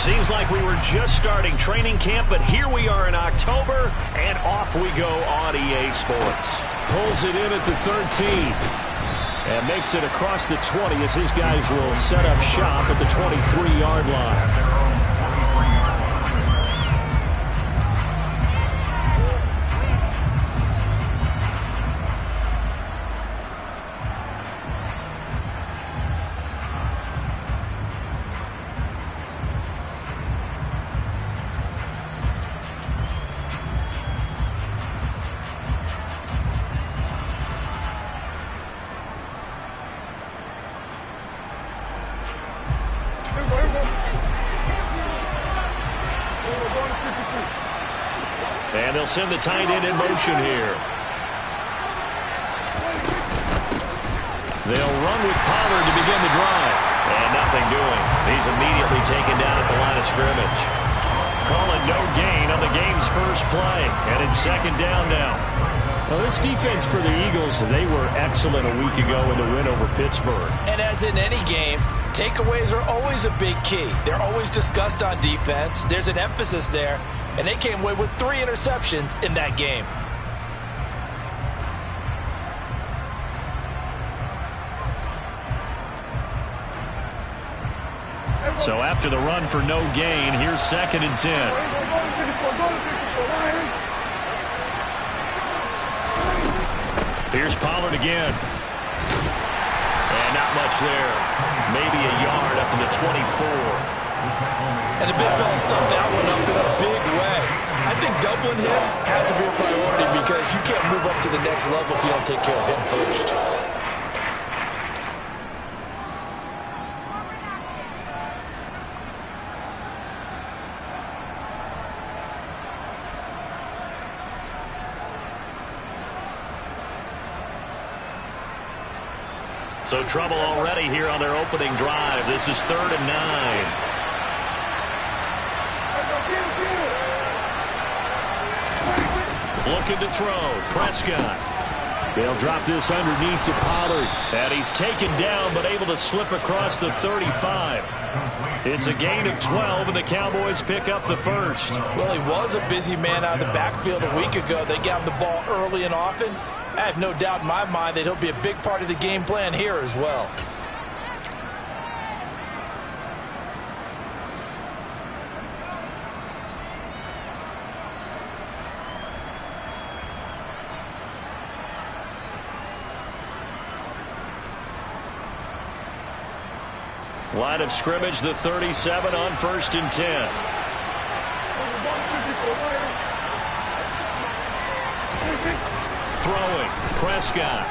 Seems like we were just starting training camp, but here we are in October, and off we go on EA Sports. Pulls it in at the 13. And makes it across the 20 as his guys will set up shop at the 23-yard line. And they'll send the tight end in motion here. They'll run with Pollard to begin the drive. And nothing doing. He's immediately taken down at the line of scrimmage. Calling no gain on the game's first play. And it's second down now. Well, this defense for the Eagles, they were excellent a week ago in the win over Pittsburgh. And as in any game, takeaways are always a big key. They're always discussed on defense. There's an emphasis there. And they came away with 3 interceptions in that game. So after the run for no gain, here's second and 10. Here's Pollard again. And not much there. Maybe a yard up to the 24. And the big fella stuffed that one up in a big way. I think doubling him has to be a priority because you can't move up to the next level if you don't take care of him first. So trouble already here on their opening drive. This is 3rd and 9. Looking to throw. Prescott. They'll drop this underneath to Pollard. And he's taken down but able to slip across the 35. It's a gain of 12 and the Cowboys pick up the first. Well, he was a busy man out of the backfield a week ago. They got him the ball early and often. I have no doubt in my mind that he'll be a big part of the game plan here as well. Line of scrimmage, the 37 on 1st and 10. Throwing, Prescott.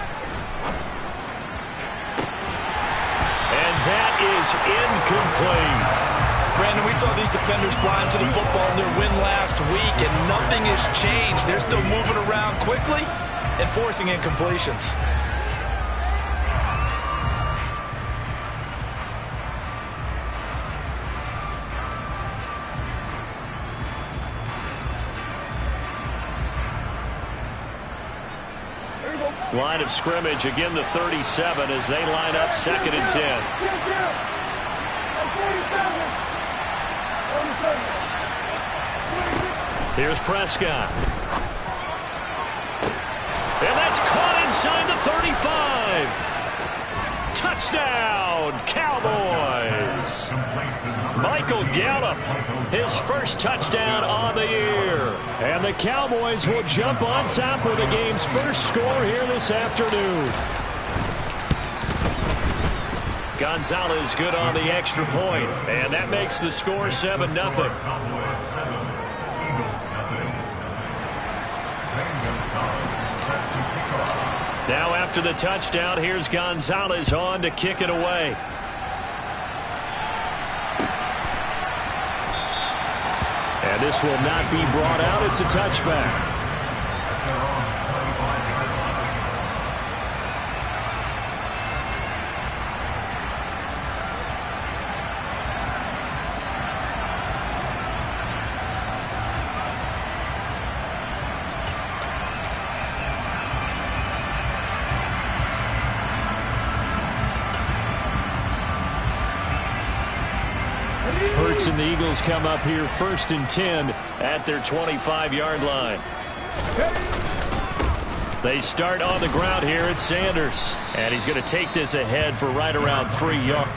And that is incomplete. Brandon, we saw these defenders flying to the football in their win last week, and nothing has changed. They're still moving around quickly and forcing incompletions. Line of scrimmage, again the 37 as they line up 2nd and 10. Here's Prescott. And that's caught inside the 35. Touchdown, Cowboys. Michael Gallup, his first touchdown on the year. And the Cowboys will jump on top with the game's first score here this afternoon. Gonzalez good on the extra point, and that makes the score 7-0. Now after the touchdown, here's Gonzalez on to kick it away. And this will not be brought out. It's a touchback. Hurts and the Eagles come up here 1st and 10 at their 25-yard line. They start on the ground here at Sanders. And he's going to take this ahead for right around 3 yards.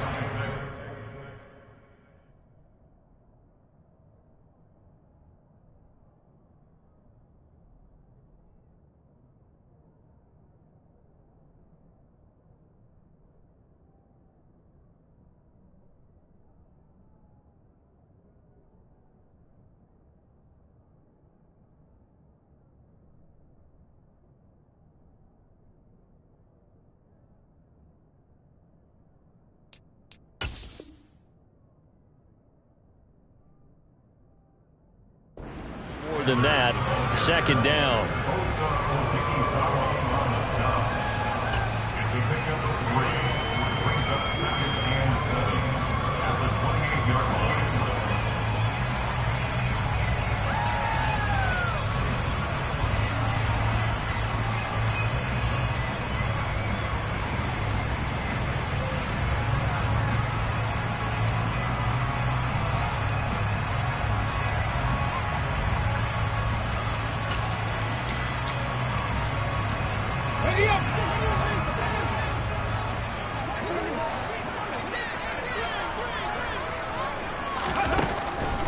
Than that, 2nd down.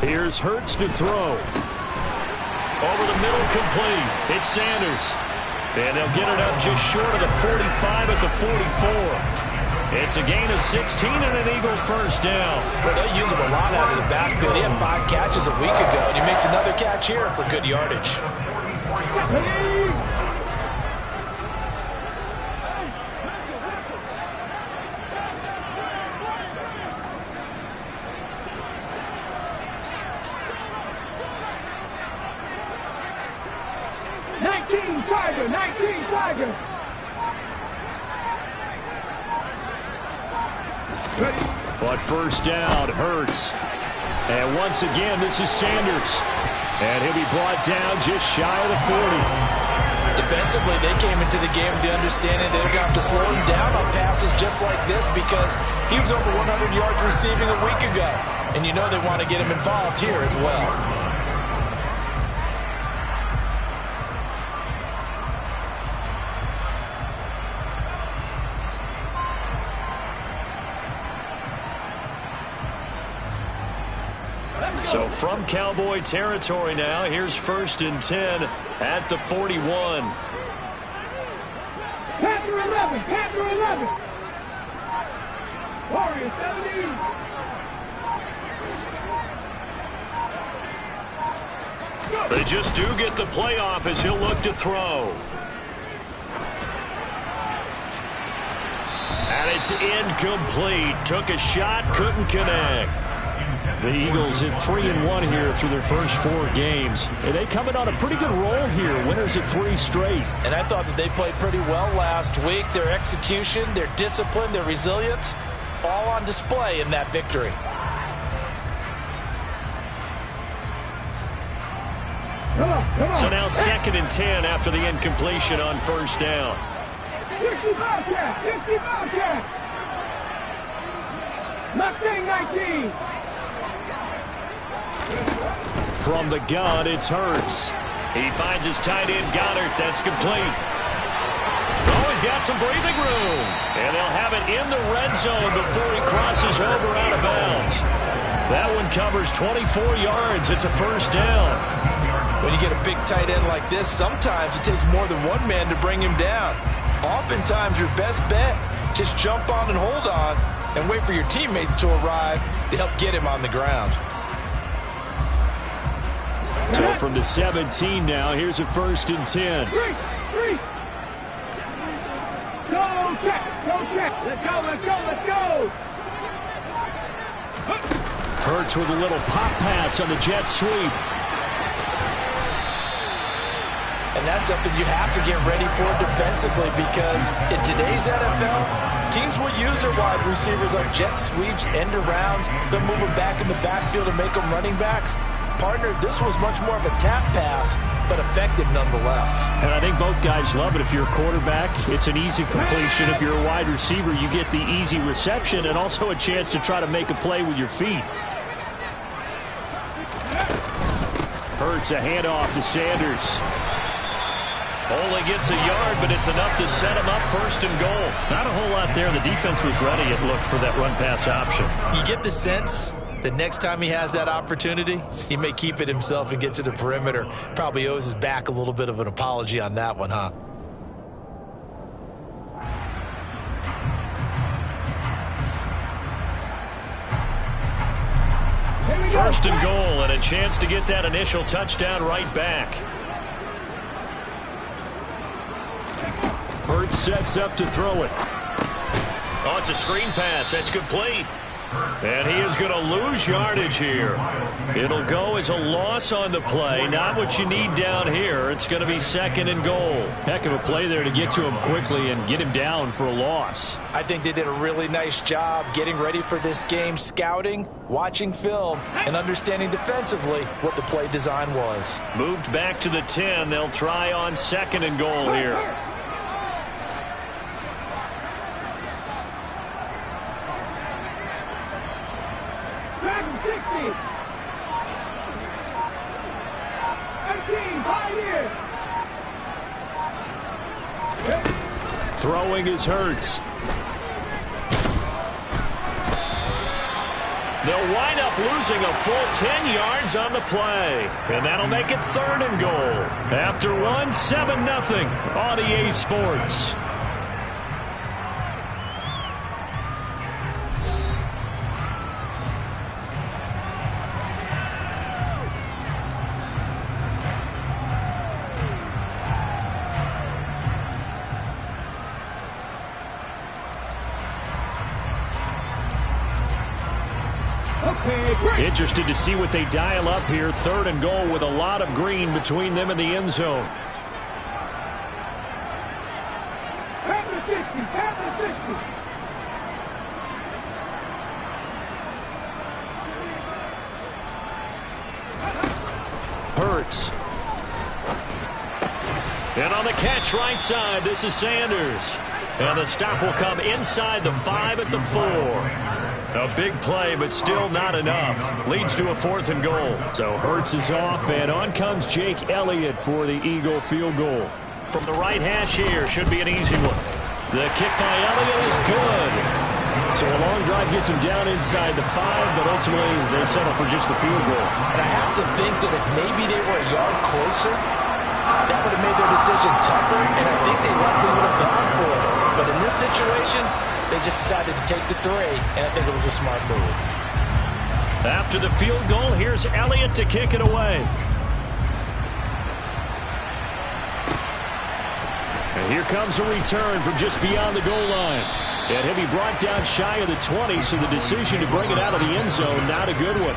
Here's Hurts to throw. Over the middle, complete. It's Sanders. And they'll get it up just short of the 45 at the 44. It's a gain of 16 and an Eagle 1st down. Well, they use him a lot out of the backfield. He had 5 catches a week ago, and he makes another catch here for good yardage. But 1st down, Hurts. And once again, this is Sanders. And he'll be brought down just shy of the 40. Defensively, they came into the game with the understanding they're going to have to slow him down on passes just like this because he was over 100 yards receiving a week ago. And you know they want to get him involved here as well. So from Cowboy territory now, here's 1st and 10 at the 41. Panther 11, Panther 11. Warrior 70. They just do get the playoff as he'll look to throw. And it's incomplete. Took a shot, couldn't connect. The Eagles at 3-1 here through their first 4 games. And they come in on a pretty good roll here. Winners of 3 straight. And I thought that they played pretty well last week. Their execution, their discipline, their resilience, all on display in that victory. So now 2nd and 10 after the incompletion on 1st down. 60 Bobcats, 60 Bobcats. Mustang 19. From the gun, it's Hurts. He finds his tight end, Goddard. That's complete. Oh, he's got some breathing room. And they'll have it in the red zone before he crosses over out of bounds. That one covers 24 yards. It's a 1st down. When you get a big tight end like this, sometimes it takes more than one man to bring him down. Oftentimes, your best bet, just jump on and hold on and wait for your teammates to arrive to help get him on the ground. So from the 17 now, here's a 1st and 10. Three. Go check. Let's go. Hurts with a little pop pass on the jet sweep. And that's something you have to get ready for defensively because in today's NFL, teams will use their wide receivers on jet sweeps, end arounds. They'll move them back in the backfield and make them running backs. Partner, this was much more of a tap pass, but effective nonetheless. And I think both guys love it. If you're a quarterback, it's an easy completion. If you're a wide receiver, you get the easy reception and also a chance to try to make a play with your feet. Hurts a handoff to Sanders. Only gets a yard, but it's enough to set him up 1st and goal. Not a whole lot there. The defense was ready, it looked, for that run-pass option. You get the sense that next time he has that opportunity, he may keep it himself and get to the perimeter. Probably owes his back a little bit of an apology on that one, huh? First and goal, and a chance to get that initial touchdown right back. Hurts sets up to throw it. Oh, it's a screen pass. That's complete. And he is going to lose yardage here. It'll go as a loss on the play. Not what you need down here. It's going to be 2nd and goal. Heck of a play there to get to him quickly and get him down for a loss. I think they did a really nice job getting ready for this game, scouting, watching film, and understanding defensively what the play design was. Moved back to the 10. They'll try on 2nd and goal here. Throwing is Hurts. They'll wind up losing a full 10 yards on the play. And that'll make it 3rd and goal. After one, 7-0 on EA Sports. Interested to see what they dial up here. 3rd and goal with a lot of green between them and the end zone. Hurts. And on the catch right side, this is Sanders. And the stop will come inside the 5 at the 4. A big play, but still not enough. Leads to a 4th and goal. So Hurts is off, and on comes Jake Elliott for the Eagle field goal. From the right hash here, should be an easy one. The kick by Elliott is good. So a long drive gets him down inside the 5, but ultimately they settle for just the field goal. And I have to think that if maybe they were a yard closer, that would have made their decision tougher, and I think they likely would have gone for it. But in this situation, they just decided to take the 3, and I think it was a smart move. After the field goal, here's Elliott to kick it away. And here comes a return from just beyond the goal line. And he'll be brought down shy of the 20, so the decision to bring it out of the end zone, not a good one.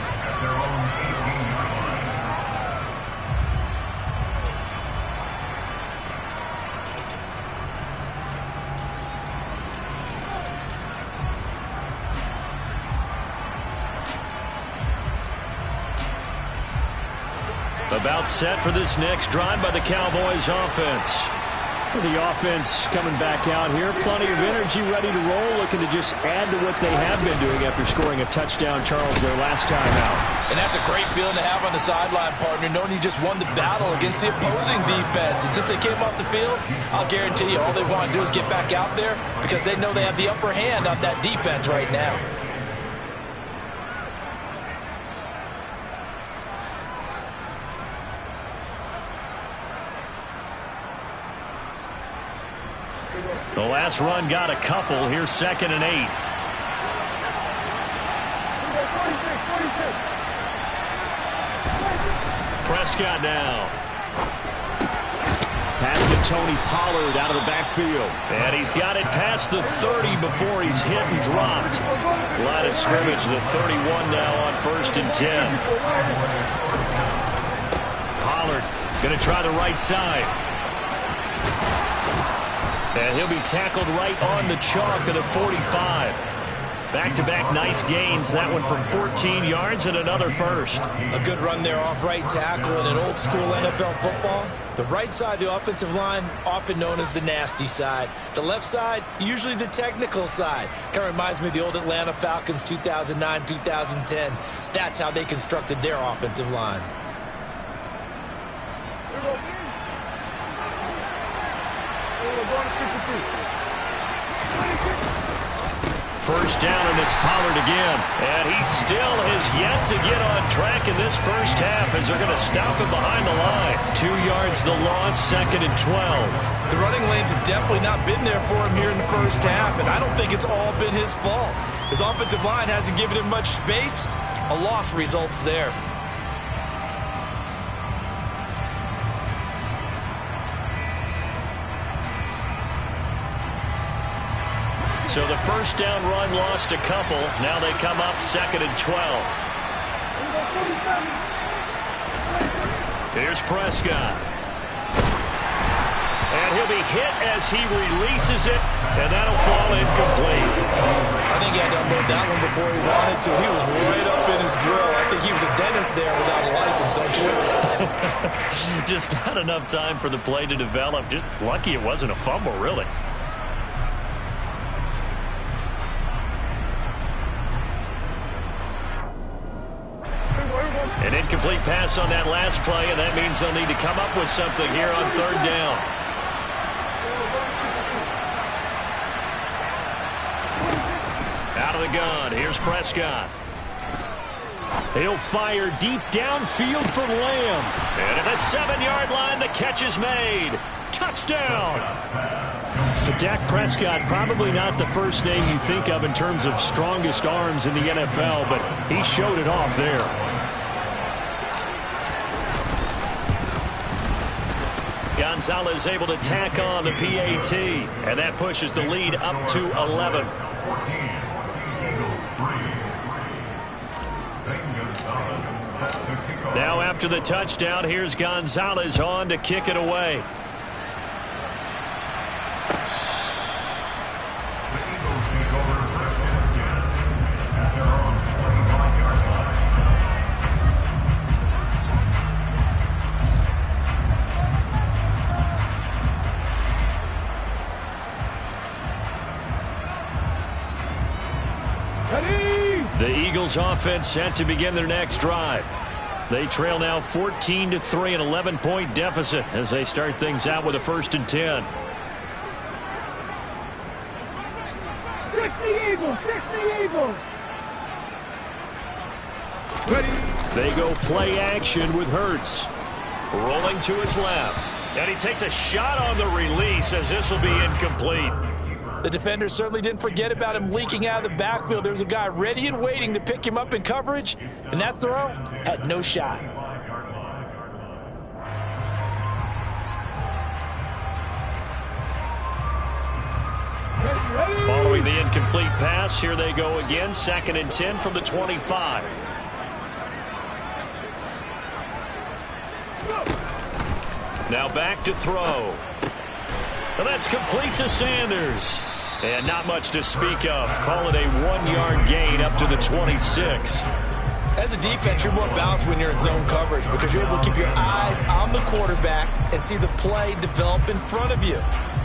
About set for this next drive by the Cowboys offense. The offense coming back out here. Plenty of energy, ready to roll, looking to just add to what they have been doing after scoring a touchdown, Charles, their last time out. And that's a great feeling to have on the sideline, partner, knowing you just won the battle against the opposing defense. And since they came off the field, I'll guarantee you all they want to do is get back out there because they know they have the upper hand on that defense right now. The last run got a couple. Here's 2nd and 8. Prescott now. Pass to Tony Pollard out of the backfield. And he's got it past the 30 before he's hit and dropped. Line of scrimmage, the 31 now on 1st and 10. Pollard going to try the right side. And he'll be tackled right on the chalk of the 45. Back-to-back nice gains. That one for 14 yards and another first. A good run there off right tackle in an old-school NFL football. The right side of the offensive line, often known as the nasty side. The left side, usually the technical side. Kind of reminds me of the old Atlanta Falcons 2009-2010. That's how they constructed their offensive line. First down, and it's Pollard again. And he still has yet to get on track in this first half as they're going to stop him behind the line. 2 yards the loss, 2nd and 12. The running lanes have definitely not been there for him here in the first half, and I don't think it's all been his fault. His offensive line hasn't given him much space. A loss results there. So the first down run lost a couple. Now they come up 2nd and 12. Here's Prescott. And he'll be hit as he releases it, and that'll fall incomplete. I think he had to unload that one before he wanted to. He was right up in his grill. I think he was a dentist there without a license, don't you? Just not enough time for the play to develop. Just lucky it wasn't a fumble, really. An incomplete pass on that last play, and that means they'll need to come up with something here on 3rd down. Out of the gun, here's Prescott. He'll fire deep downfield for Lamb. And at the 7-yard line, the catch is made. Touchdown! Dak Prescott, probably not the first name you think of in terms of strongest arms in the NFL, but he showed it off there. Gonzalez able to tack on the PAT, and that pushes the lead up to 11. Now after the touchdown, here's Gonzalez on to kick it away. The Eagles offense set to begin their next drive. They trail now 14-3, an 11-point deficit as they start things out with a 1st and 10. 60 Eagles, 60 Eagles. Ready. They go play action with Hurts. Rolling to his left. And he takes a shot on the release as this will be incomplete. The defender certainly didn't forget about him leaking out of the backfield. There was a guy ready and waiting to pick him up in coverage, and that throw had no shot. Following the incomplete pass, here they go again, 2nd and 10 from the 25. Now back to throw. And that's complete to Sanders. And not much to speak of. Call it a 1-yard gain up to the 26. As a defense, you're more balanced when you're in zone coverage because you're able to keep your eyes on the quarterback and see the play develop in front of you.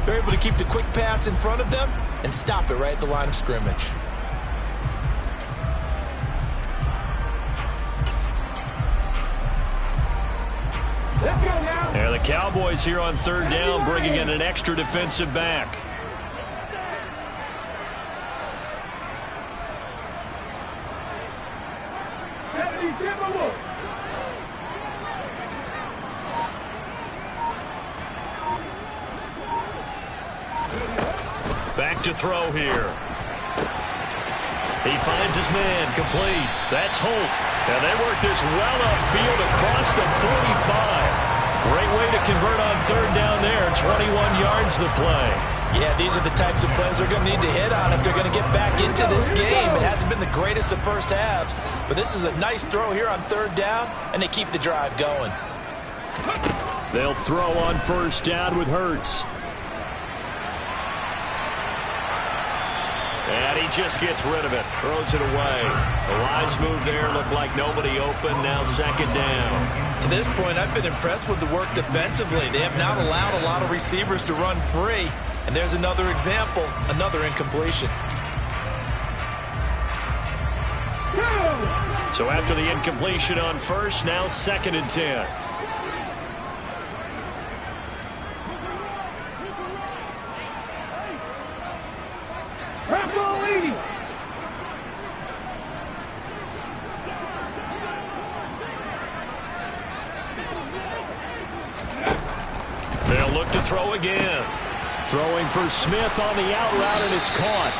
You're able to keep the quick pass in front of them and stop it right at the line of scrimmage. Let's go now. And the Cowboys here on 3rd down, bringing in an extra defensive back. Back to throw here. He finds his man, complete. That's Holt. And they work this well upfield across the 45. Great way to convert on 3rd down there. 21 yards the play. Yeah, these are the types of plays they're going to need to hit on if they're going to get back into this game. It hasn't been the greatest of first halves, but this is a nice throw here on 3rd down, and they keep the drive going. They'll throw on 1st down with Hurts. And he just gets rid of it, throws it away. The wise move there, looked like nobody open, now 2nd down. To this point, I've been impressed with the work defensively. They have not allowed a lot of receivers to run free. And there's another example, another incompletion. So after the incompletion on 1st, now 2nd and 10. Go easy. They'll look to throw again. Throwing for Smith on the out route, and it's caught.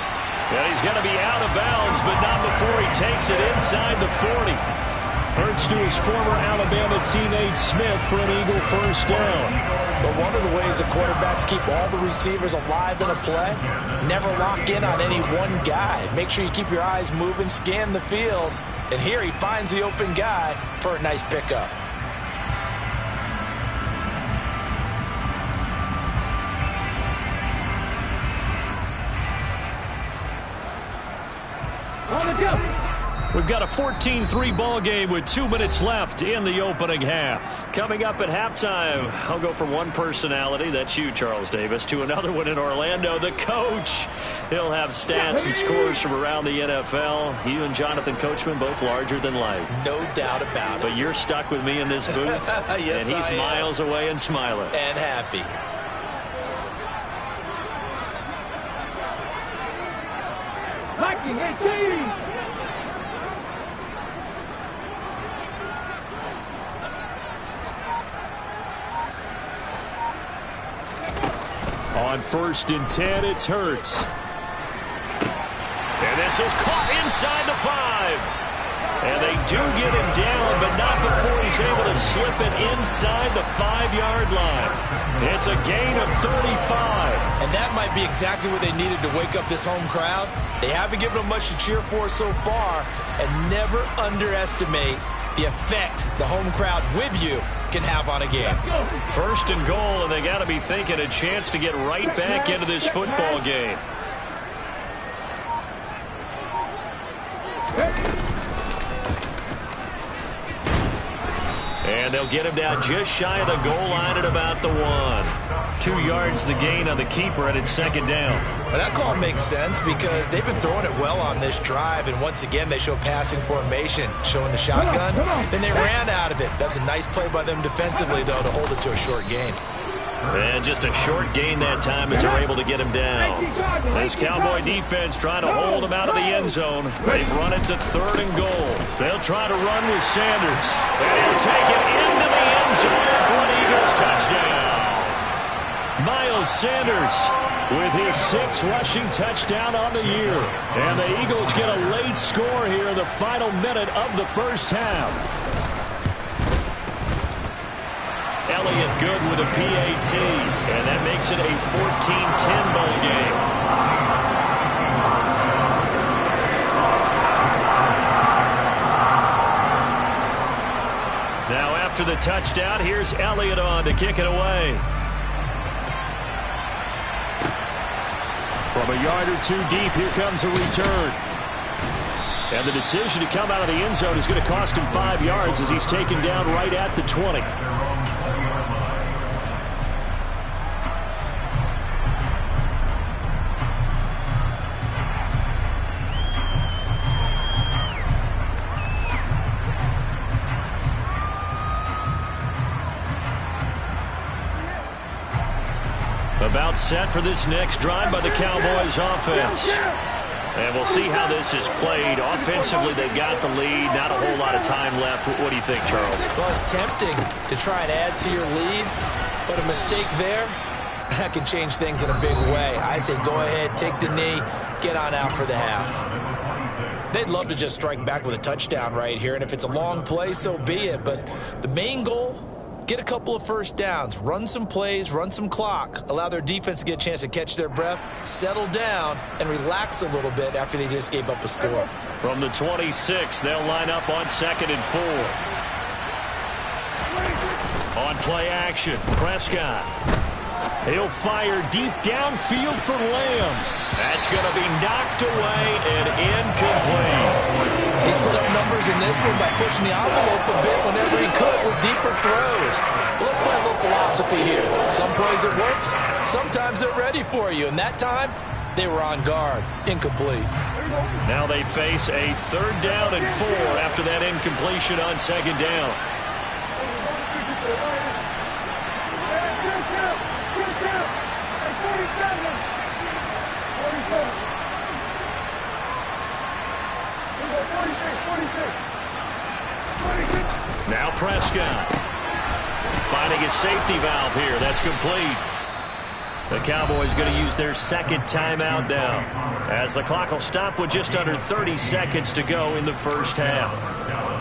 And he's going to be out of bounds, but not before he takes it inside the 40. Hurts to his former Alabama teammate Smith for an Eagle first down. But one of the ways the quarterbacks keep all the receivers alive in a play, never lock in on any one guy. Make sure you keep your eyes moving, scan the field. And here he finds the open guy for a nice pickup. On the jump. We've got a 14-3 ball game with 2 minutes left in the opening half. Coming up at halftime, I'll go from one personality, that's you, Charles Davis, to another one in Orlando, the coach. He'll have stats and scores from around the NFL. You and Jonathan Coachman, both larger than life. No doubt about it. But you're stuck with me in this booth, yes, and he's miles away and smiling. And happy. Mikey, hey, cheese. On 1st and 10, it's Hurts. And this is caught inside the 5. And they do get him down, but not before he's able to slip it inside the 5-yard line. It's a gain of 35. And that might be exactly what they needed to wake up this home crowd. They haven't given them much to cheer for so far, and never underestimate the effect the home crowd with you can have on a game. 1st and goal, and they got to be thinking a chance to get right back into this football game. And they'll get him down just shy of the goal line at about the 1. 2 yards the gain on the keeper, and it's 2nd down. Well, that call makes sense because they've been throwing it well on this drive, and once again they show passing formation, showing the shotgun. Then they ran out of it. That's a nice play by them defensively, though, to hold it to a short gain. And just a short gain that time as they're able to get him down. This Cowboy defense trying to hold him out of the end zone. They've run it to 3rd and goal. They'll try to run with Sanders. And he'll take it into the end zone for an Eagles touchdown. Miles Sanders with his 6th rushing touchdown on the year. And the Eagles get a late score here in the final minute of the first half. Elliott good with a PAT, and that makes it a 14-10 ball game. Now after the touchdown, here's Elliott on to kick it away. From a yard or 2 deep, here comes a return. And the decision to come out of the end zone is going to cost him 5 yards as he's taken down right at the 20. About set for this next drive by the Cowboys offense. And we'll see how this is played. Offensively, they've got the lead. Not a whole lot of time left. What do you think, Charles? Well, it's tempting to try and add to your lead, but a mistake there, that can change things in a big way. I say go ahead, take the knee, get on out for the half. They'd love to just strike back with a touchdown right here, and if it's a long play, so be it. But the main goal, get a couple of first downs, run some plays, run some clock, allow their defense to get a chance to catch their breath, settle down, and relax a little bit after they just gave up a score. From the 26, they'll line up on 2nd and 4. On play action, Prescott. He'll fire deep downfield for Lamb. That's going to be knocked away and incomplete. He's put up numbers in this one by pushing the envelope a bit whenever he could with deeper throws. Well, let's play a little philosophy here. Some plays it works, sometimes they're ready for you, and that time they were on guard. Incomplete. Now they face a 3rd down and 4 after that incompletion on 2nd down. Now Prescott. Finding a safety valve here. That's complete. The Cowboys going to use their second timeout now, as the clock will stop with just under 30 seconds to go in the first half.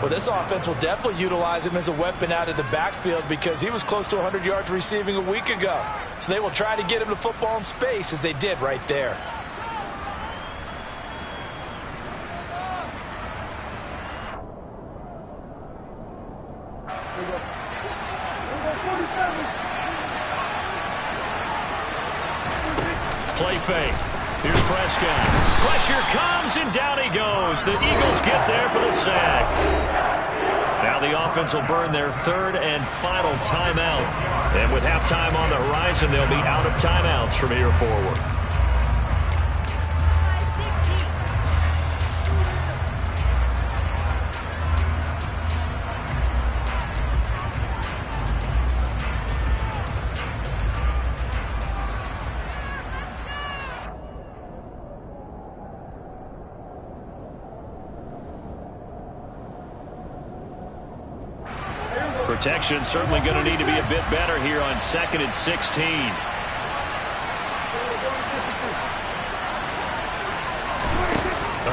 Well, this offense will definitely utilize him as a weapon out of the backfield because he was close to 100 yards receiving a week ago. So they will try to get him to football in space as they did right there. Play fake. Here's Prescott. Pressure comes, and down he goes. The Eagles get there for the sack. Now the offense will burn their third and final timeout. And with halftime on the horizon, they'll be out of timeouts from here forward. Protection certainly going to need to be a bit better here on 2nd and 16.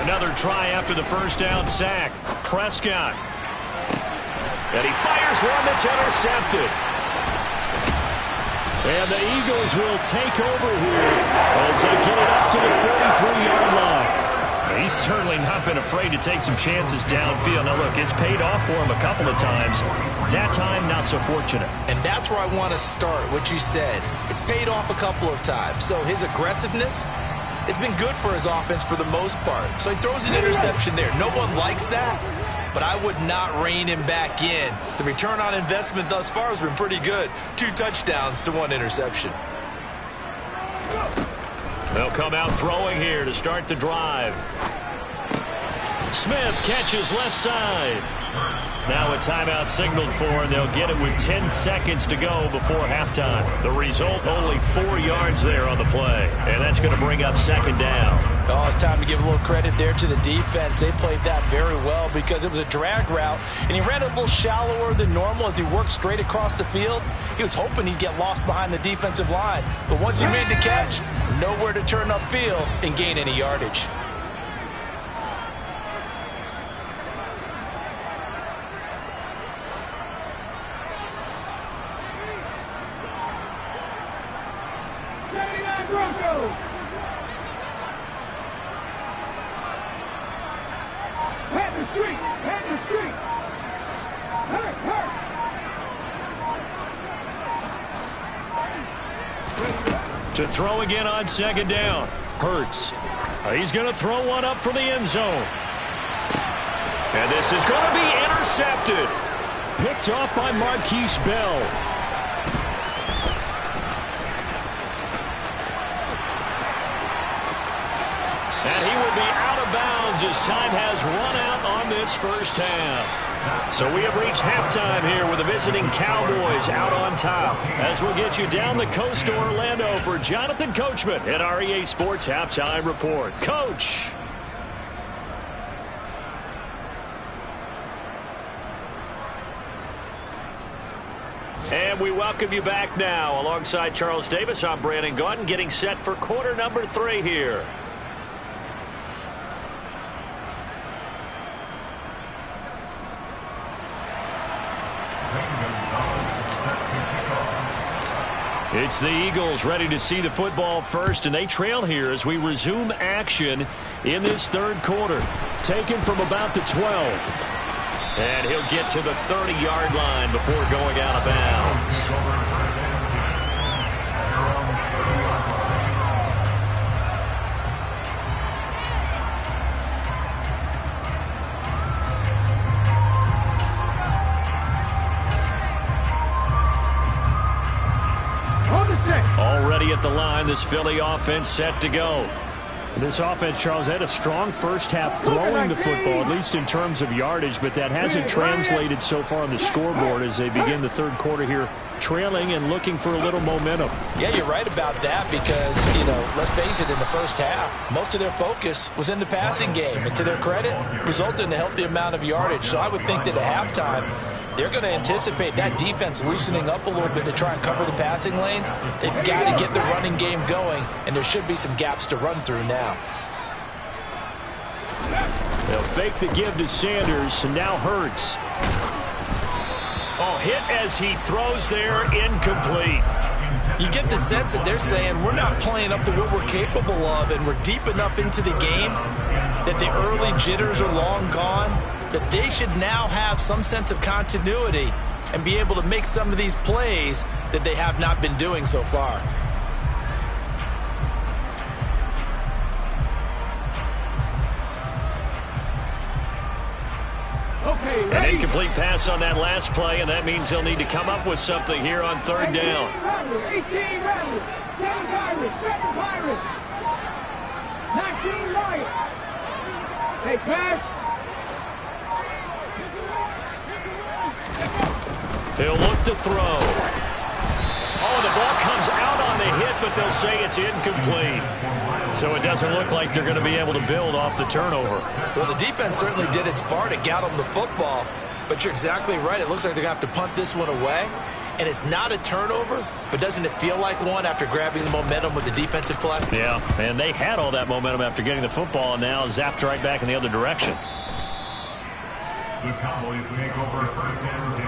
Another try after the first down sack. Prescott. And he fires one that's intercepted. And the Eagles will take over here as they get it up to the 43-yard line. He's certainly not been afraid to take some chances downfield. Now, look, it's paid off for him a couple of times. That time, not so fortunate. And that's where I want to start, what you said. It's paid off a couple of times. So his aggressiveness has been good for his offense for the most part. So he throws an interception there. No one likes that, but I would not rein him back in. The return on investment thus far has been pretty good. 2 touchdowns to 1 interception. They'll come out throwing here to start the drive. Smith catches left side. Now a timeout signaled for, and they'll get it with 10 seconds to go before halftime. The result, only 4 yards there on the play, and that's going to bring up 2nd down. Oh, it's time to give a little credit there to the defense. They played that very well because it was a drag route, and he ran a little shallower than normal as he worked straight across the field. He was hoping he'd get lost behind the defensive line, but once he made the catch, nowhere to turn upfield and gain any yardage. To throw again on 2nd down. Hurts. He's going to throw one up from the end zone. And this is going to be intercepted. Picked off by Marquise Bell. And he will be out of bounds as time has run out on this first half. So we have reached halftime here with the visiting Cowboys out on top. As we'll get you down the coast to Orlando for Jonathan Coachman at our EA Sports Halftime Report. Coach. And we welcome you back now. Alongside Charles Davis, I'm Brandon Gaudin, getting set for quarter number 3 here. It's the Eagles ready to see the football first, and they trail here as we resume action in this 3rd quarter. Taken from about the 12. And he'll get to the 30-yard line before going out of bounds. Already at the line, this Philly offense set to go. This offense, Charles, had a strong first half throwing the football, at least in terms of yardage, but that hasn't translated so far on the scoreboard as they begin the 3rd quarter here, trailing and looking for a little momentum. Yeah, you're right about that because, let's face it, in the first half, most of their focus was in the passing game. And to their credit, resulted in a healthy amount of yardage. So I would think that at halftime, they're going to anticipate that defense loosening up a little bit to try and cover the passing lanes. They've got to get the running game going, and there should be some gaps to run through now. They'll fake the give to Sanders, and now Hurts. Oh, hit as he throws there, incomplete. You get the sense that they're saying we're not playing up to what we're capable of, and we're deep enough into the game that the early jitters are long gone, that they should now have some sense of continuity and be able to make some of these plays that they have not been doing so far. Okay, An incomplete pass on that last play, and that means they'll need to come up with something here on third down. 18 Rebels, 10 Pirates, 7 Pirates, 19 Lions. They pass. He'll look to throw. Oh, the ball comes out on the hit, but they'll say it's incomplete. So it doesn't look like they're going to be able to build off the turnover. Well, the defense certainly did its part to get them the football, but you're exactly right. It looks like they're going to have to punt this one away, and it's not a turnover, but doesn't it feel like one after grabbing the momentum with the defensive play? Yeah, and they had all that momentum after getting the football, and now zapped right back in the other direction. The Cowboys take over first and 10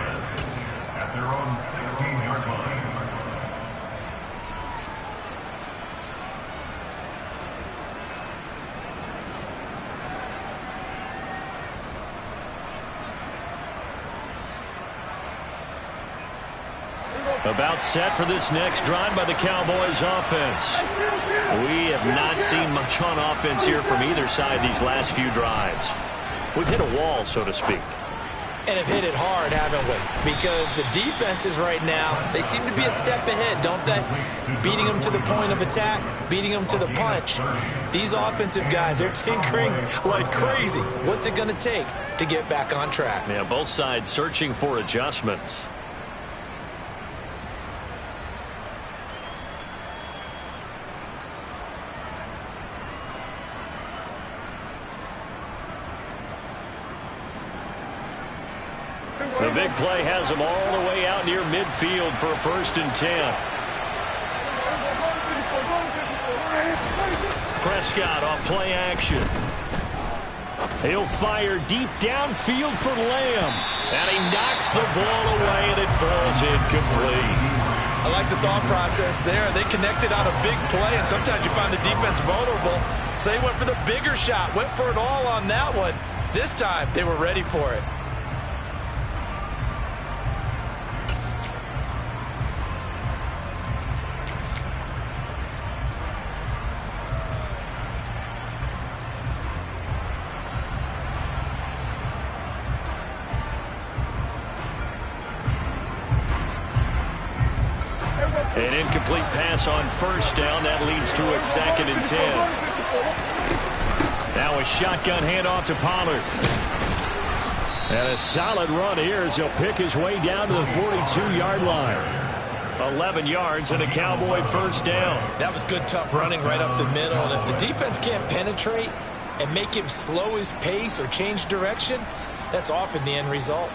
at their own 16-yard line. About set for this next drive by the Cowboys offense. We have not seen much on offense here from either side these last few drives. We've hit a wall, so to speak. And have hit it hard, haven't we? Because the defenses right now, they seem to be a step ahead, don't they? Beating them to the point of attack, beating them to the punch. These offensive guys, they're tinkering like crazy. What's it going to take to get back on track? Yeah, both sides searching for adjustments. The big play has them all the way out near midfield for a 1st and 10. Prescott off play action. He'll fire deep downfield for Lamb. And he knocks the ball away, and it falls incomplete. I like the thought process there. They connected on a big play, and sometimes you find the defense vulnerable. So they went for the bigger shot, went for it all on that one. This time, they were ready for it. An incomplete pass on 1st down. That leads to a 2nd and 10. Now a shotgun handoff to Pollard. And a solid run here as he'll pick his way down to the 42-yard line. 11 yards and a Cowboy 1st down. That was good, tough running right up the middle. And if the defense can't penetrate and make him slow his pace or change direction, that's often the end result.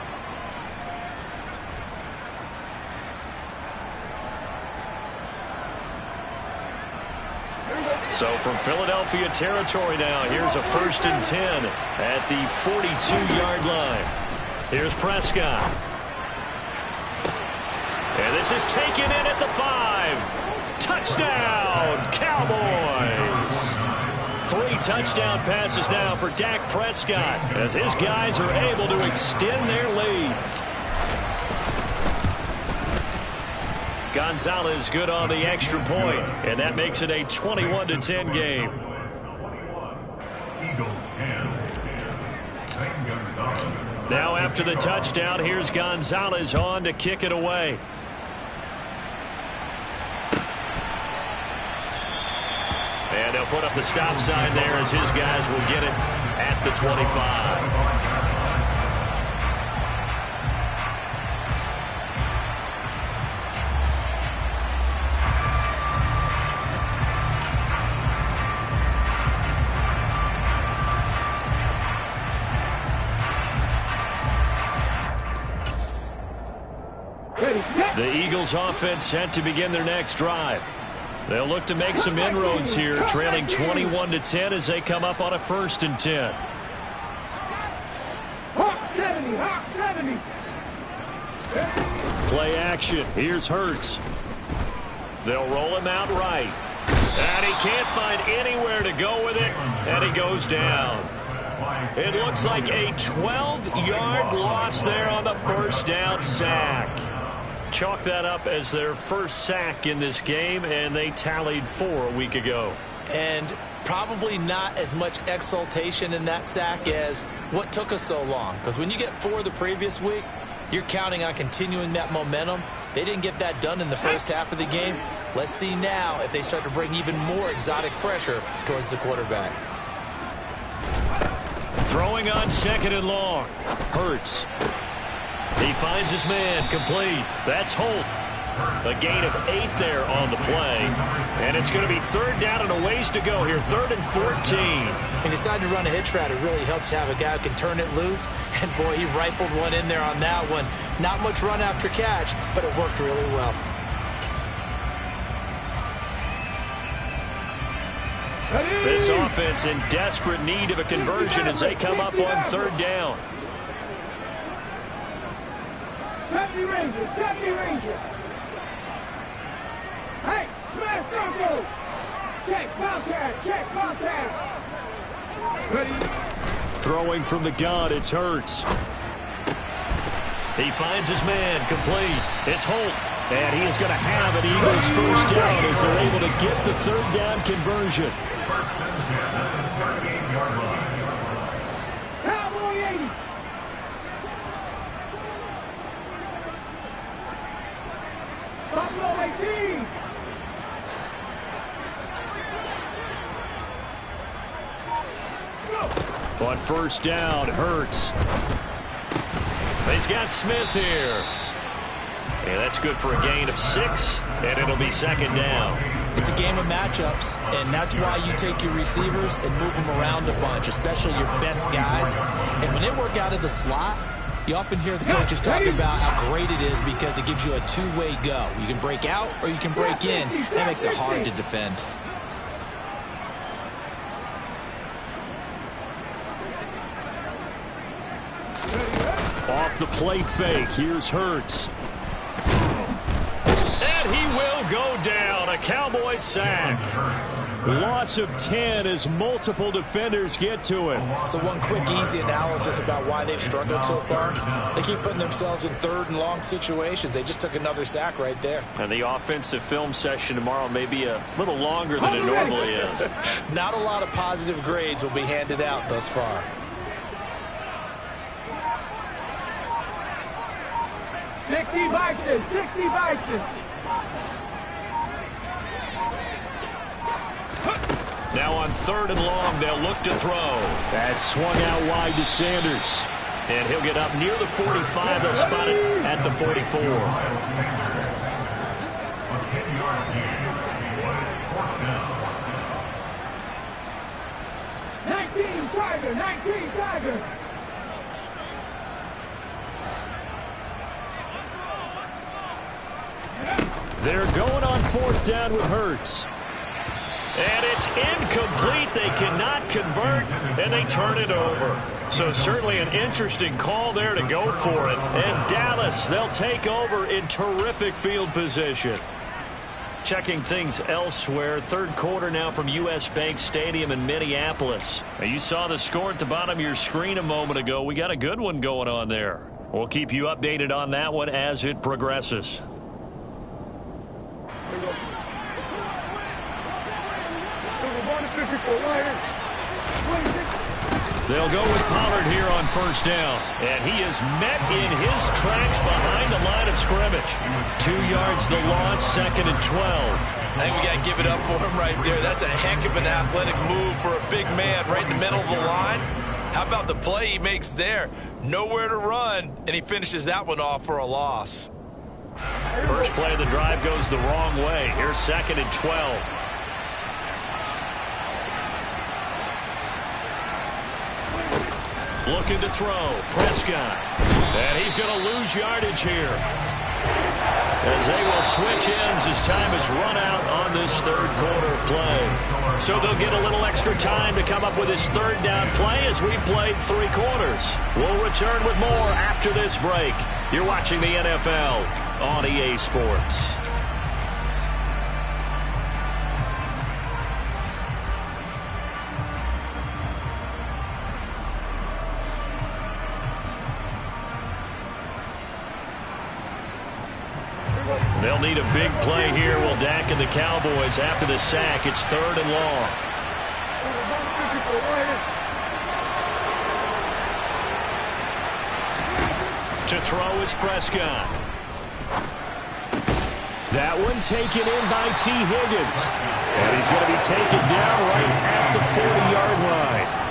So from Philadelphia territory now, here's a 1st and 10 at the 42-yard line. Here's Prescott. And this is taken in at the 5. Touchdown, Cowboys. 3 touchdown passes now for Dak Prescott as his guys are able to extend their lead. Gonzalez good on the extra point, and that makes it a 21-10 game. Eagles 10. Gonzalez. Now after the touchdown, here's Gonzalez on to kick it away. And they'll put up the stop sign there as his guys will get it at the 25. The Eagles offense set to begin their next drive. They'll look to make some inroads here, trailing 21-10 as they come up on a 1st and 10. Hawk 70, Hawk 70. Play action. Here's Hurts. They'll roll him out right. And he can't find anywhere to go with it, and he goes down. It looks like a 12-yard loss there on the 1st down sack. Chalk that up as their first sack in this game, and they tallied 4 a week ago. And probably not as much exultation in that sack as what took us so long. Because when you get 4 the previous week, you're counting on continuing that momentum. They didn't get that done in the first half of the game. Let's see now if they start to bring even more exotic pressure towards the quarterback. Throwing on 2nd and long. Hurts. He finds his man complete. That's Holt. A gain of 8 there on the play. And it's going to be 3rd down and a ways to go here. 3rd and 14. He decided to run a hitch route. It really helps to have a guy who can turn it loose. And, boy, he rifled one in there on that one. Not much run after catch, but it worked really well. This offense in desperate need of a conversion as they come up on 3rd down. 70 Rangers, 70 Rangers. Hey, smash circle. Check, Bobcat, check, Bobcat. Ready? Throwing from the gun, it's Hurts. He finds his man complete. It's Holt. And he is going to have an Eagles 1st down as they're able to get the 3rd down conversion. Cowboy 80. Buffalo 18. On 1st down, Hurts. He's got Smith here. And that's good for a gain of 6, and it'll be 2nd down. It's a game of matchups, and that's why you take your receivers and move them around a bunch, especially your best guys. And when they work out of the slot, you often hear the coaches talk about how great it is because it gives you a two-way go. You can break out or you can break in. That makes it hard to defend. Off the play fake, here's Hurts. And he will go down. A Cowboy sack. Loss of 10 as multiple defenders get to him. So one quick, easy analysis about why they've struggled so far. They keep putting themselves in 3rd and long situations. They just took another sack right there. And the offensive film session tomorrow may be a little longer than it normally is. Not a lot of positive grades will be handed out thus far. 60 Bison, 60 Bison. Now on 3rd and long, they'll look to throw. That's swung out wide to Sanders. And he'll get up near the 45. They'll spot it at the 44. 19 Tiger, 19 Tiger. They're going on 4th down with Hurts. And it's incomplete. They cannot convert, and they turn it over. So certainly an interesting call there to go for it. And Dallas, they'll take over in terrific field position. Checking things elsewhere. 3rd quarter now from U.S. Bank Stadium in Minneapolis. Now you saw the score at the bottom of your screen a moment ago. We got a good one going on there. We'll keep you updated on that one as it progresses. They'll go with Pollard here on 1st down. And he is met in his tracks behind the line of scrimmage. 2 yards the loss, 2nd and 12. I think we got to give it up for him right there. That's a heck of an athletic move for a big man right in the middle of the line. How about the play he makes there? Nowhere to run, and he finishes that one off for a loss. First play of the drive goes the wrong way. Here's 2nd and 12. Looking to throw. Prescott. And he's going to lose yardage here. as they will switch ends as time has run out on this third quarter of play. So they'll get a little extra time to come up with his third down play as we played 3 quarters. We'll return with more after this break. You're watching the NFL on EA Sports. They'll need a big play here. Will Dak and the Cowboys after the sack. It's 3rd and long. To throw is Prescott. That one taken in by T. Higgins. And he's going to be taken down right at the 40-yard line.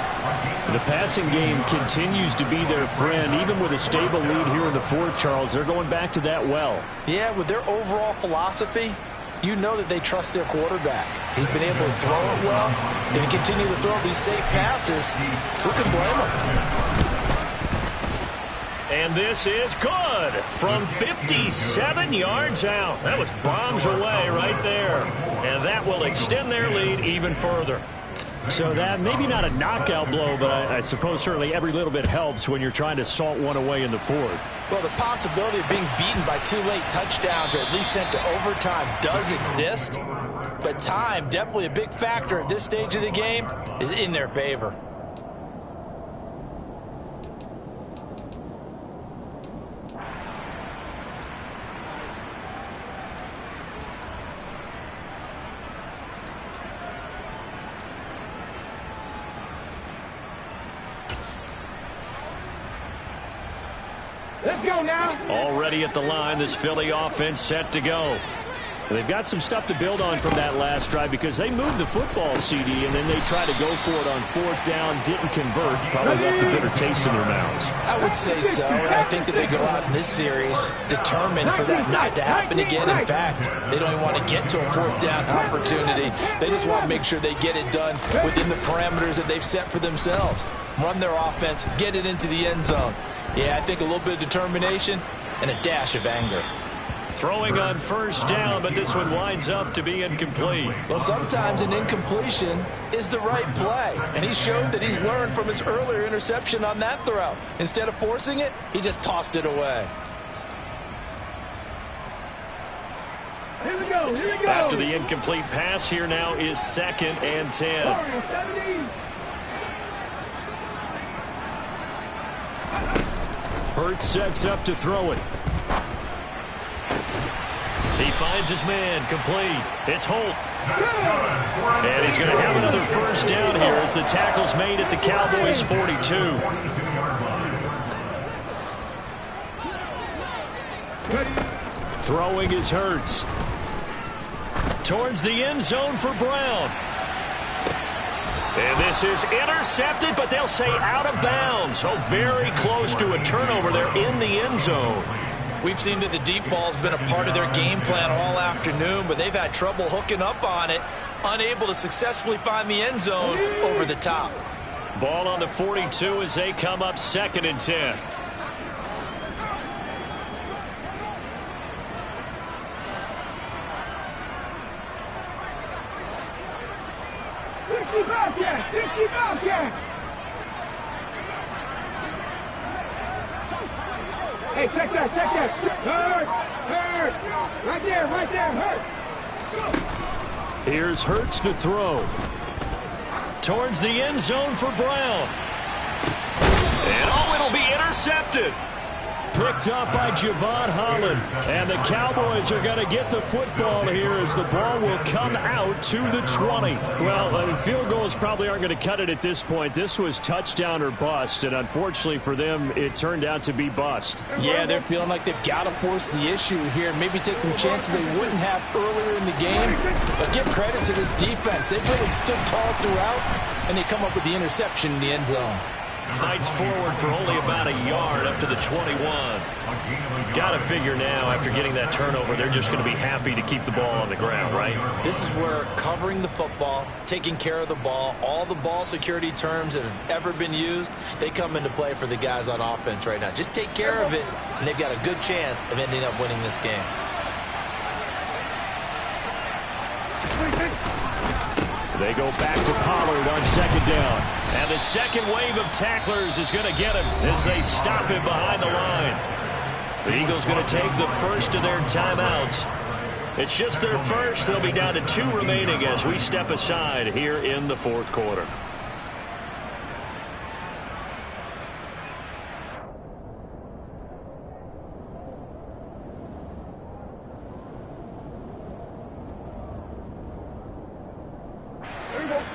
The passing game continues to be their friend. Even with a stable lead here in the 4th, Charles, they're going back to that well. Yeah, with their overall philosophy, you know that they trust their quarterback. He's been able to throw it well. They continue to throw these safe passes. Who can blame them? And this is good from 57 yards out. That was bombs away right there. And that will extend their lead even further. So that maybe not a knockout blow, but I suppose certainly every little bit helps when you're trying to salt one away in the 4th. Well, the possibility of being beaten by 2 late touchdowns or at least sent to overtime does exist. But time, definitely a big factor at this stage of the game, is in their favor. Let's go now. Already at the line, this Philly offense set to go. They've got some stuff to build on from that last drive because they moved the football, CD, and then they tried to go for it on 4th down, didn't convert, probably left a bitter taste in their mouths. I would say so, and I think that they go out in this series determined for that not to happen again. In fact, they don't even want to get to a 4th down opportunity. They just want to make sure they get it done within the parameters that they've set for themselves. Run their offense, get it into the end zone. Yeah, I think a little bit of determination and a dash of anger. Throwing on 1st down, but this one winds up to be incomplete. Well, sometimes an incompletion is the right play, and he showed that he's learned from his earlier interception on that throw. Instead of forcing it, he just tossed it away. Here we go. Here we go. After the incomplete pass, here now is 2nd and 10. Hurts sets up to throw it. He finds his man, complete. It's Holt. And he's going to have another 1st down here as the tackle's made at the Cowboys' 42. Throwing is Hurts. Towards the end zone for Brown. And this is intercepted, but they'll say out of bounds. Oh, very close to a turnover there in the end zone. We've seen that the deep ball's been a part of their game plan all afternoon, but they've had trouble hooking up on it, unable to successfully find the end zone over the top. Ball on the 42 as they come up 2nd and 10. Hey, check that, check that. Hurt, hurt. Right there, hurt. Here's Hurts to throw. Towards the end zone for Brown. And oh, it'll be intercepted. Picked up by Javon Holland. And the Cowboys are going to get the football here as the ball will come out to the 20. Well, field goals probably aren't going to cut it at this point. This was touchdown or bust, and unfortunately for them, it turned out to be bust. Yeah, they're feeling like they've got to force the issue here. Maybe take some chances they wouldn't have earlier in the game. But give credit to this defense. They've really stood tall throughout, and they come up with the interception in the end zone. Fights forward for only about a yard up to the 21. Got to figure now, after getting that turnover, they're just going to be happy to keep the ball on the ground, right? This is where covering the football, taking care of the ball, all the ball security terms that have ever been used, they come into play for the guys on offense right now. Just take care of it, and they've got a good chance of ending up winning this game. They go back to Pollard on second down. And the second wave of tacklers is going to get him as they stop him behind the line. The Eagles going to take the first of their timeouts. It's just their first. They'll be down to 2 remaining as we step aside here in the fourth quarter.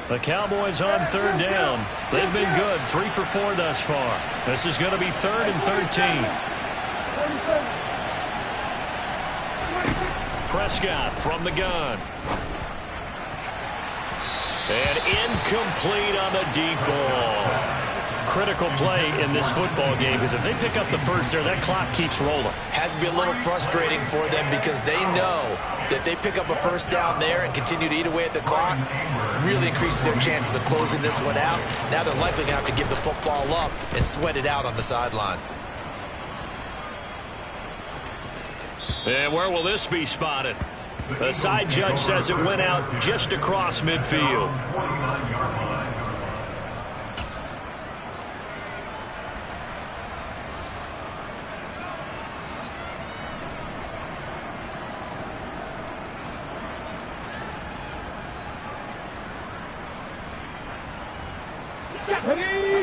The Cowboys on third down. They've been good, 3 for 4 thus far. This is going to be 3rd and 13. Prescott from the gun. And incomplete on the deep ball. Critical play in this football game because if they pick up the first there, that clock keeps rolling. Has to be a little frustrating for them because they know that they pick up a first down there and continue to eat away at the clock, really increases their chances of closing this one out. Now they're likely going to have to give the football up and sweat it out on the sideline. And where will this be spotted? The side judge says it went out just across midfield.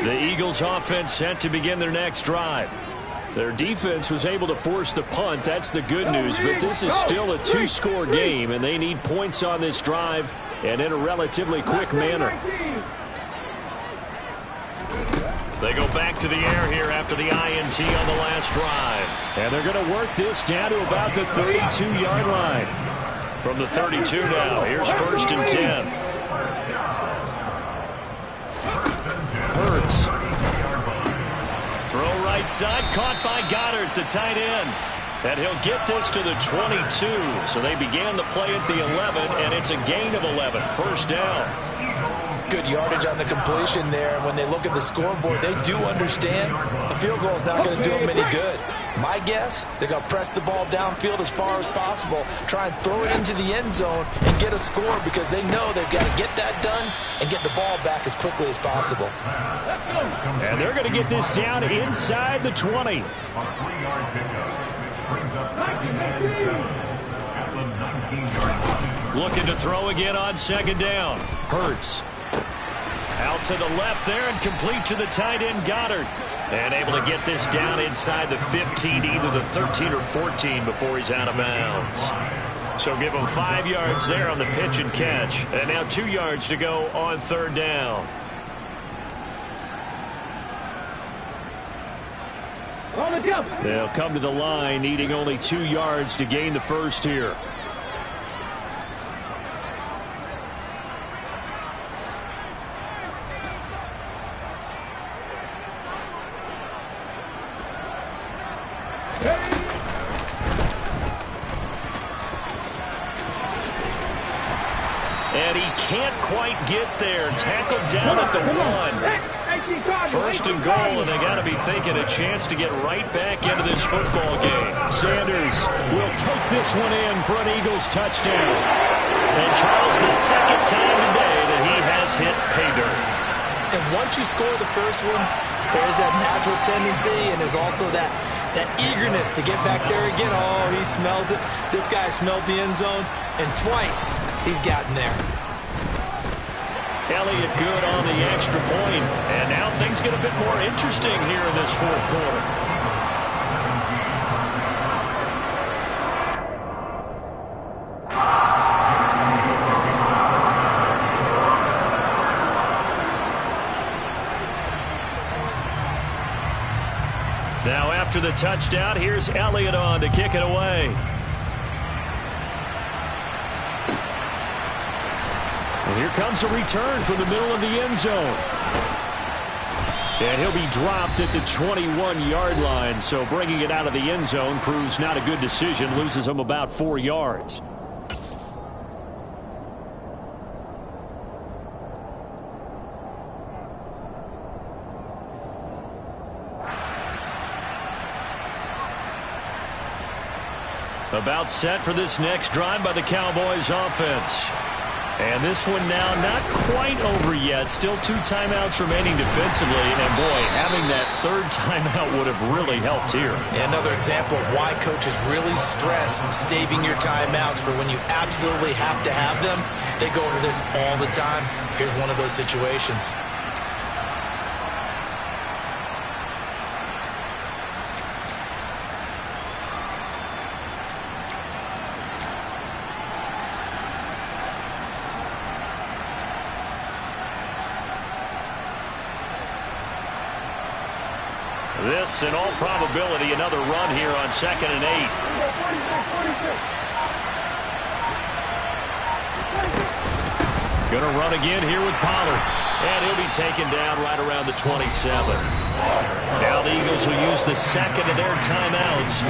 The Eagles offense set to begin their next drive. Their defense was able to force the punt. That's the good news, but this is still a 2-score game, and they need points on this drive and in a relatively quick manner. They go back to the air here after the INT on the last drive. And they're going to work this down to about the 32-yard line. From the 32 now, here's 1st and 10. Hurts. Throw right side, caught by Goddard, the tight end. And he'll get this to the 22. So they began the play at the 11, and it's a gain of 11. 1st down. Good yardage on the completion there. When they look at the scoreboard, they do understand the field goal is not going to do them any good. My guess, they're going to press the ball downfield as far as possible, try and throw it into the end zone and get a score because they know they've got to get that done and get the ball back as quickly as possible. And they're going to get this down inside the 20. Looking to throw again on 2nd down. Hurts. Out to the left there and complete to the tight end Goddard. And able to get this down inside the 15, either the 13 or 14 before he's out of bounds. So give him 5 yards there on the pitch and catch. And now 2 yards to go on 3rd down. They'll come to the line needing only 2 yards to gain the first here. And he can't quite get there. Tackled down at the 1. 1st and goal, and they got to be thinking a chance to get right back into this football game. Sanders will take this one in for an Eagles touchdown. And Charles, the 2nd time today that he has hit pay dirt. And once you score the first one, there's that natural tendency, and there's also that eagerness to get back there again. Oh, he smells it. This guy smelled the end zone, and twice he's gotten there. Elliott good on the extra point. And now things get a bit more interesting here in this 4th quarter. Now after the touchdown, here's Elliott on to kick it away. And here comes a return from the middle of the end zone. And he'll be dropped at the 21-yard line, so bringing it out of the end zone proves not a good decision, loses him about 4 yards. About set for this next drive by the Cowboys offense. And this one now not quite over yet. Still 2 timeouts remaining defensively. And, boy, having that third timeout would have really helped here. Another example of why coaches really stress saving your timeouts for when you absolutely have to have them. They go over this all the time. Here's one of those situations. This, in all probability, another run here on 2nd and 8. Going to run again here with Pollard. And he'll be taken down right around the 27. Now the Eagles will use the second of their timeouts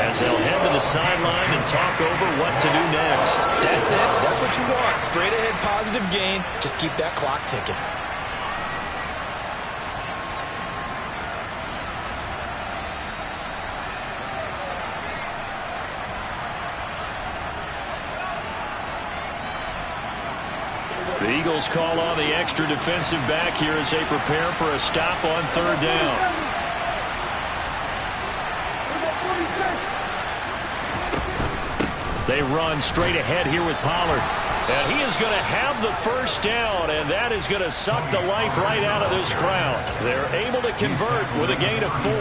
as they'll head to the sideline and talk over what to do next. That's it. That's what you want. Straight ahead positive gain. Just keep that clock ticking. The Eagles call on the extra defensive back here as they prepare for a stop on 3rd down. They run straight ahead here with Pollard. And he is going to have the first down, and that is going to suck the life right out of this crowd. They're able to convert with a gain of 4.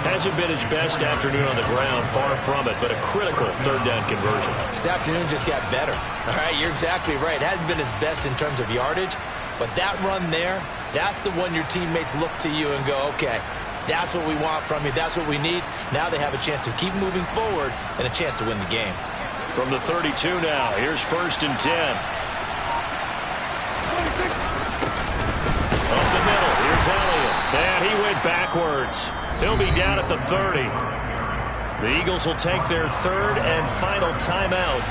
Hasn't been his best afternoon on the ground, far from it, but a critical 3rd down conversion. This afternoon just got better. All right, you're exactly right. It hasn't been his best in terms of yardage, but that run there, that's the one your teammates look to you and go, okay, that's what we want from you. That's what we need. Now they have a chance to keep moving forward and a chance to win the game. From the 32 now, here's 1st and 10. Up the middle, here's Elliott. And he went backwards. He'll be down at the 30. The Eagles will take their 3rd and final timeout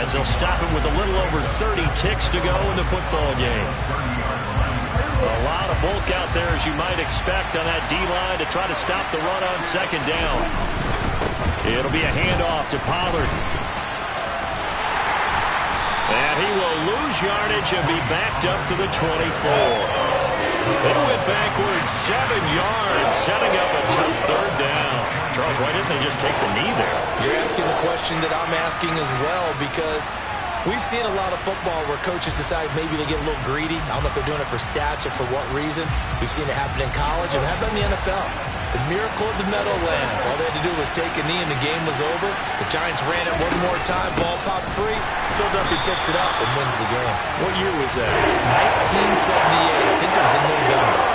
as they'll stop it with a little over 30 ticks to go in the football game. A lot of bulk out there, as you might expect, on that D-line to try to stop the run on 2nd down. It'll be a handoff to Pollard. And he will lose yardage and be backed up to the 24. They went backwards 7 yards, setting up a tough 3rd down. Charles, why didn't they just take the knee there? You're asking the question that I'm asking as well, because we've seen a lot of football where coaches decide maybe they get a little greedy. I don't know if they're doing it for stats or for what reason. We've seen it happen in college, and it happened in the NFL. The miracle of the Meadowlands. All they had to do was take a knee and the game was over. The Giants ran it one more time. Ball popped free. Philadelphia picks it up and wins the game. What year was that? 1978. I think it was in November.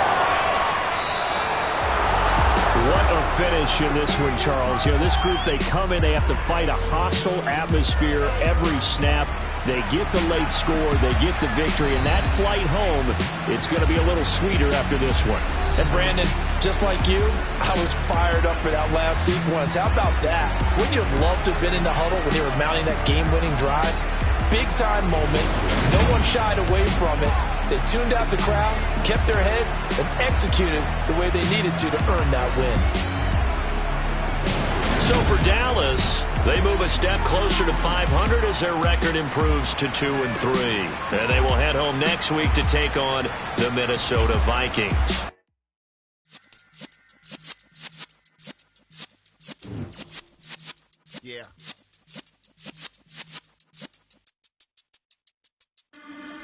What a finish in this one, Charles. You know, this group, they come in, they have to fight a hostile atmosphere every snap. They get the late score, they get the victory, and that flight home, it's going to be a little sweeter after this one. And Brandon, just like you, I was fired up for that last sequence. How about that? Wouldn't you have loved to have been in the huddle when they were mounting that game-winning drive? Big-time moment. No one shied away from it. They tuned out the crowd, kept their heads, and executed the way they needed to earn that win. So for Dallas, they move a step closer to 500 as their record improves to 2-3. And they will head home next week to take on the Minnesota Vikings. Yeah.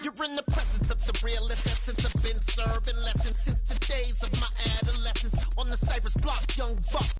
You're in the presence of the realest essence. I've been serving lessons since the days of my adolescence. On the Cypress block, young buck.